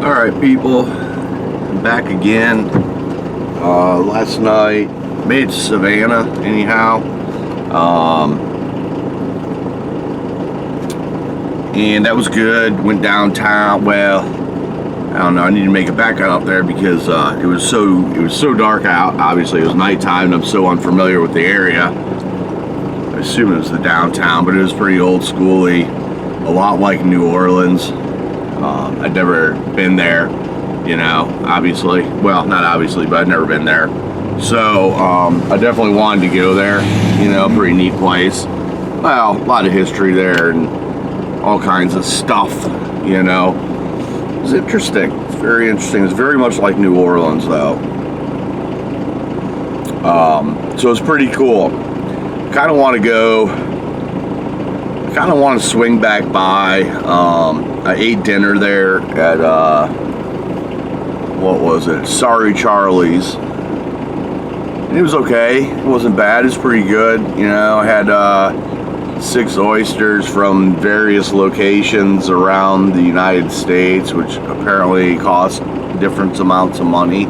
Alright people, I'm back again. Last night, made it to Savannah anyhow. And that was good. Went downtown. Well, I don't know, I need to make it back out there because it was so dark out. Obviously it was nighttime and I'm so unfamiliar with the area. I assume it was the downtown, but it was pretty old schooly, a lot like New Orleans. I'd never been there, you know, obviously. Well, not obviously, but I'd never been there. So, I definitely wanted to go there, you know, pretty neat place. Well, a lot of history there and all kinds of stuff, you know. It was interesting. It's very interesting. It's very much like New Orleans, though. So it's pretty cool. Kind of want to go, kind of want to swing back by. I ate dinner there at, what was it? Sorry Charlie's. And it was okay. It wasn't bad. It's pretty good. You know, I had 6 oysters from various locations around the United States, which apparently cost different amounts of money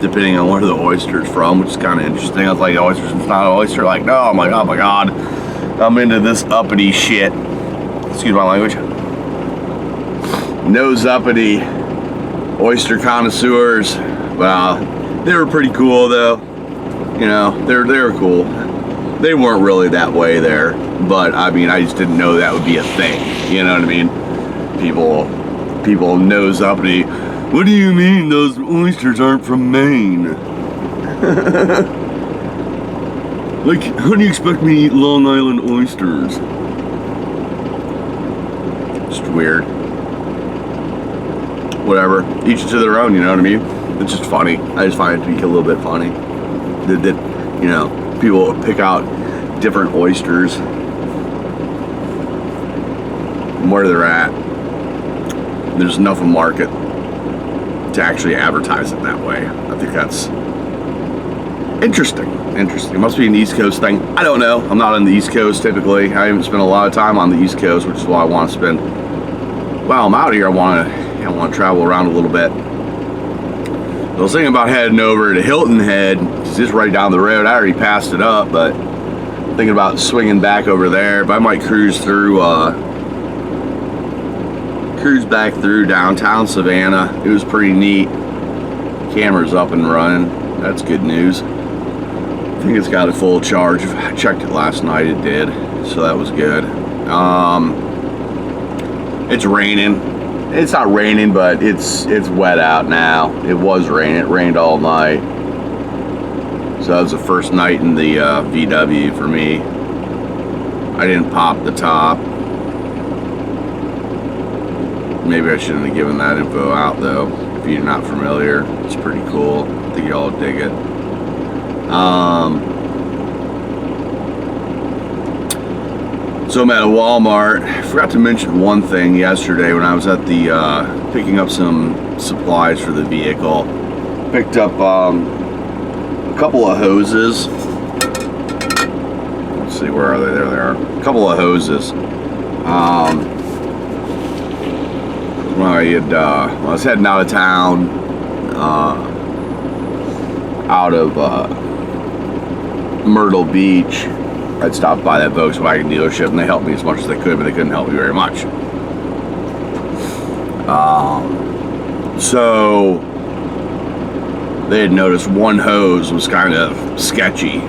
depending on where the oyster's from, which is kind of interesting. I was like, oysters, it's not an oyster. Like, no. I'm like, oh my God. I'm into this uppity shit. Excuse my language. Nose uppity oyster connoisseurs. Well, they were pretty cool though. You know, they were cool. They weren't really that way there, but I mean, I just didn't know that would be a thing. You know what I mean? People nose uppity. What do you mean those oysters aren't from Maine? Like, how do you expect me to eat Long Island oysters? Just weird. Whatever. Each to their own, you know what I mean? It's just funny. I just find it to be a little bit funny. That you know, people pick out different oysters and where they're at. There's enough of a market to actually advertise it that way. I think that's interesting. It must be an East Coast thing. I don't know. I'm not on the East Coast typically. I haven't spent a lot of time on the East Coast, which is why I want to spend. While I'm out here, I want to travel around a little bit. I was thinking about heading over to Hilton Head. It's just right down the road. I already passed it up, but thinking about swinging back over there. But I might cruise back through downtown Savannah. It was pretty neat. Camera's up and running. That's good news. I think it's got a full charge. I checked it last night. It did, so that was good. It's raining. It's not raining, but it's wet out now. It was raining. It rained all night. So that was the first night in the VW for me. I didn't pop the top. Maybe I shouldn't have given that info out though. If you're not familiar, it's pretty cool. I think y'all dig it. So I'm at a Walmart. I forgot to mention one thing yesterday when I was at the picking up some supplies for the vehicle. Picked up a couple of hoses. Let's see, where are they? There they are. A couple of hoses. When I was heading out of town, out of Myrtle Beach, I'd stopped by that Volkswagen dealership and they helped me as much as they could, but they couldn't help me very much. So they had noticed one hose was kind of sketchy.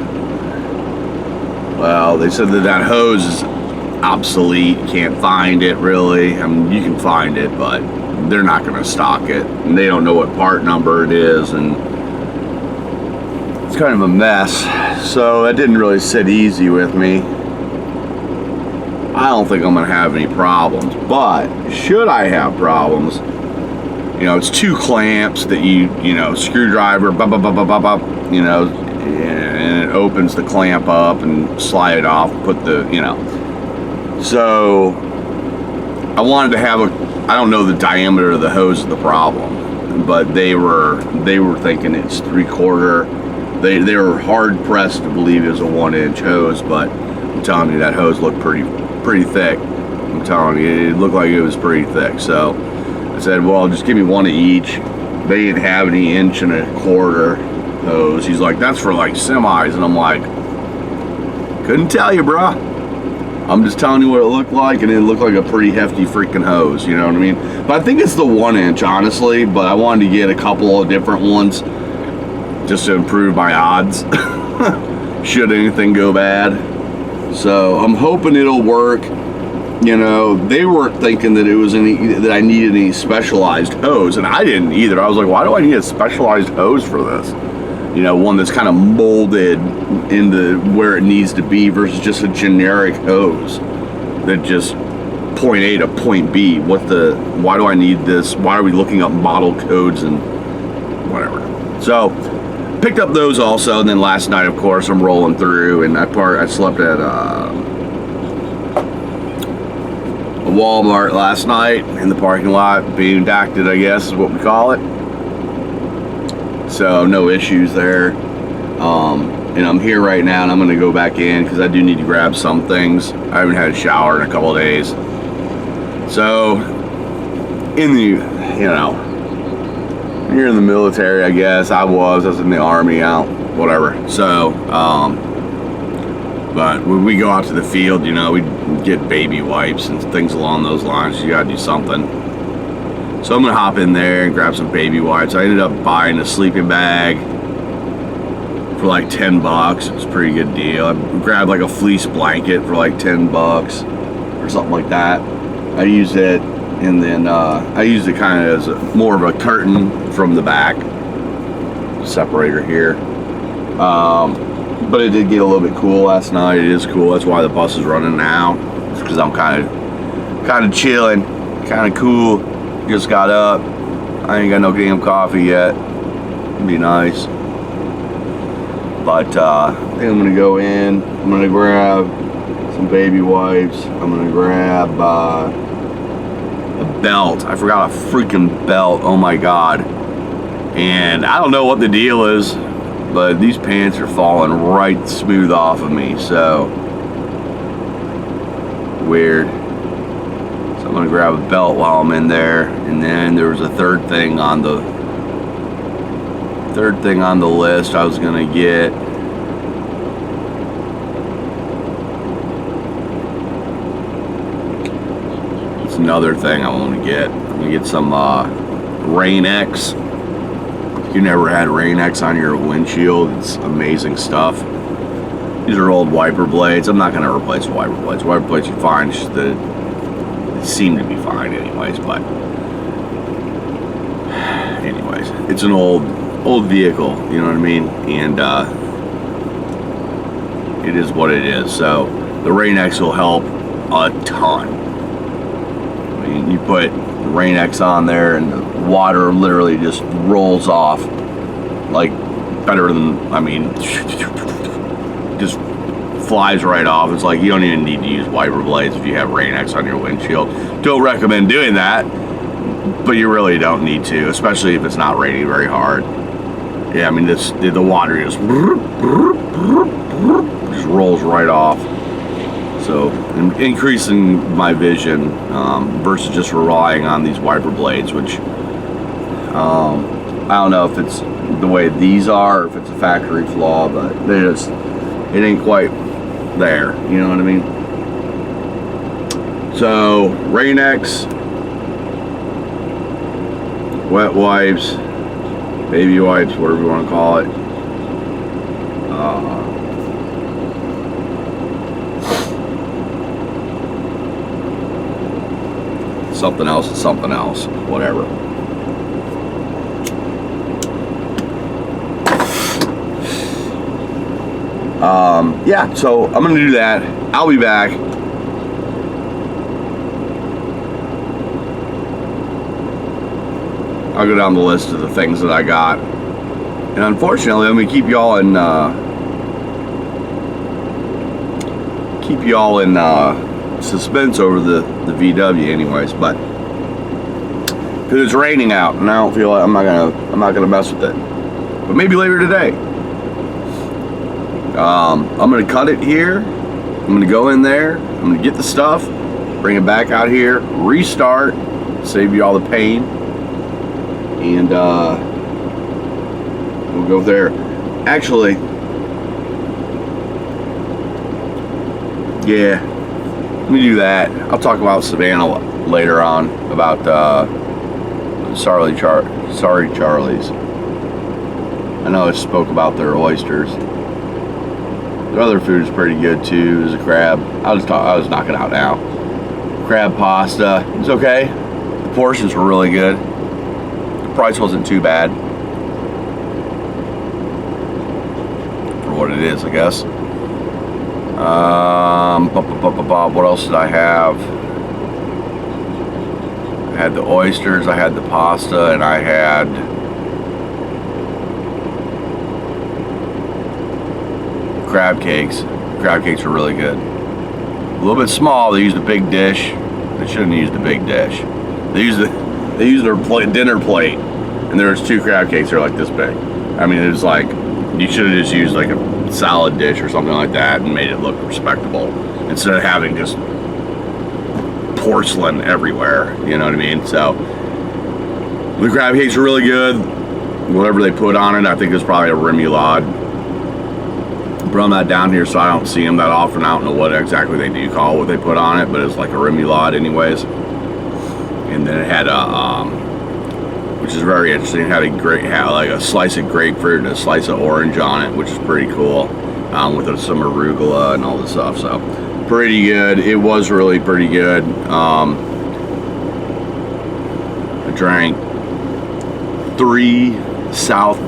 Well, they said that hose is obsolete, can't find it really. I mean, you can find it, but they're not going to stock it. And they don't know what part number it is, and it's kind of a mess. So that didn't really sit easy with me. I don't think I'm going to have any problems, but should I have problems, you know, it's 2 clamps that you know, screwdriver, you know, and it opens the clamp up and slide it off, put the, you know. So I wanted to have I don't know the diameter of the hose is the problem, but they were thinking it's 3/4. They were hard pressed to believe it was a 1-inch hose, but I'm telling you, that hose looked pretty thick. I'm telling you, it looked like it was pretty thick. So I said, well, just give me one of each. They didn't have any 1.25 inch hose. He's like, that's for like semis. And I'm like, couldn't tell you, bruh. I'm just telling you what it looked like, and it looked like a pretty hefty freaking hose, you know what I mean? But I think it's the 1 inch, honestly, but I wanted to get a couple of different ones just to improve my odds should anything go bad. So I'm hoping it'll work. You know, they weren't thinking that it was that I needed any specialized hose, and I didn't either. I was like, why do I need a specialized hose for this? You know, one that's kind of molded into where it needs to be versus just a generic hose that just point A to point B. Why do I need this? Why are we looking up model codes and whatever? So picked up those also, and then last night, of course, I'm rolling through, and I slept at a Walmart last night in the parking lot, being dacted, I guess is what we call it. So no issues there. And I'm here right now, and I'm going to go back in because I do need to grab some things. I haven't had a shower in a couple of days. So in the, you know, you're in the military, I guess. I was in the army, out, whatever. So, but when we go out to the field, you know, we get baby wipes and things along those lines. You gotta do something. So I'm gonna hop in there and grab some baby wipes. I ended up buying a sleeping bag for like $10. It was a pretty good deal. I grabbed like a fleece blanket for like $10 or something like that. I used it, and then I used it kind of as more of a curtain from the back separator here. But it did get a little bit cool last night. It is cool. That's why the bus is running now. It's because I'm kind of chilling, kind of cool. Just got up. I ain't got no damn coffee yet. It'd be nice. But I think I'm gonna go in. I'm gonna grab some baby wipes. I'm gonna grab a belt. I forgot a freaking belt. Oh my god. And I don't know what the deal is, but these pants are falling right smooth off of me, so weird. So I'm gonna grab a belt while I'm in there, and then there was a third thing on the list I was gonna get. It's another thing I want to get. I'm gonna get some Rain-X. If you never had Rain-X on your windshield, it's amazing stuff. These are old wiper blades. I'm not going to replace wiper blades. Wiper blades are fine, just that they seem to be fine anyways, but anyways, it's an old vehicle, you know what I mean? And it is what it is. So the Rain-X will help a ton. I mean, you put the Rain-X on there and the water literally just rolls off like better than, I mean, just flies right off. It's like you don't even need to use wiper blades if you have Rain-X on your windshield. Don't recommend doing that, but you really don't need to, especially if it's not raining very hard. Yeah, I mean, the water just rolls right off. So increasing my vision versus just relying on these wiper blades, which I don't know if it's the way these are or if it's a factory flaw, but it ain't quite there, you know what I mean? So Rain-X, wet wipes, baby wipes, whatever you want to call it. Something else is something else, whatever. Yeah, so I'm gonna do that. I'll be back. I'll go down the list of the things that I got, and unfortunately, I'm gonna keep y'all in suspense over the VW, anyways. But because it's raining out, and I don't feel like I'm not gonna mess with it. But maybe later today. I'm gonna cut it here. I'm gonna go in there. I'm gonna get the stuff, bring it back out here, restart, save you all the pain, and we'll go there. Actually, yeah, let me do that. I'll talk about Savannah later on, about Sorry Charlie's. I know I spoke about their oysters. Their other food is pretty good too. There's a crab. I'll just knock it out now. Crab pasta. It's okay. The portions were really good. The price wasn't too bad for what it is, I guess. What else did I have? I had the oysters, I had the pasta, and I had crab cakes. Crab cakes are really good. A little bit small. They used a big dish. They shouldn't have used a big dish. They used their dinner plate, and there was 2 crab cakes. They're like this big. I mean, it was like you should have just used like a salad dish or something like that and made it look respectable instead of having just porcelain everywhere. You know what I mean? So the crab cakes are really good. Whatever they put on it, I think it's probably a remoulade. But I'm not down here, so I don't see them that often. I don't know what exactly they do call what they put on it, but it's like a remoulade anyways. And then it had a which is very interesting. It had like a slice of grapefruit and a slice of orange on it, which is pretty cool, with some arugula and all this stuff. So pretty good. It was really pretty good. I drank 3 South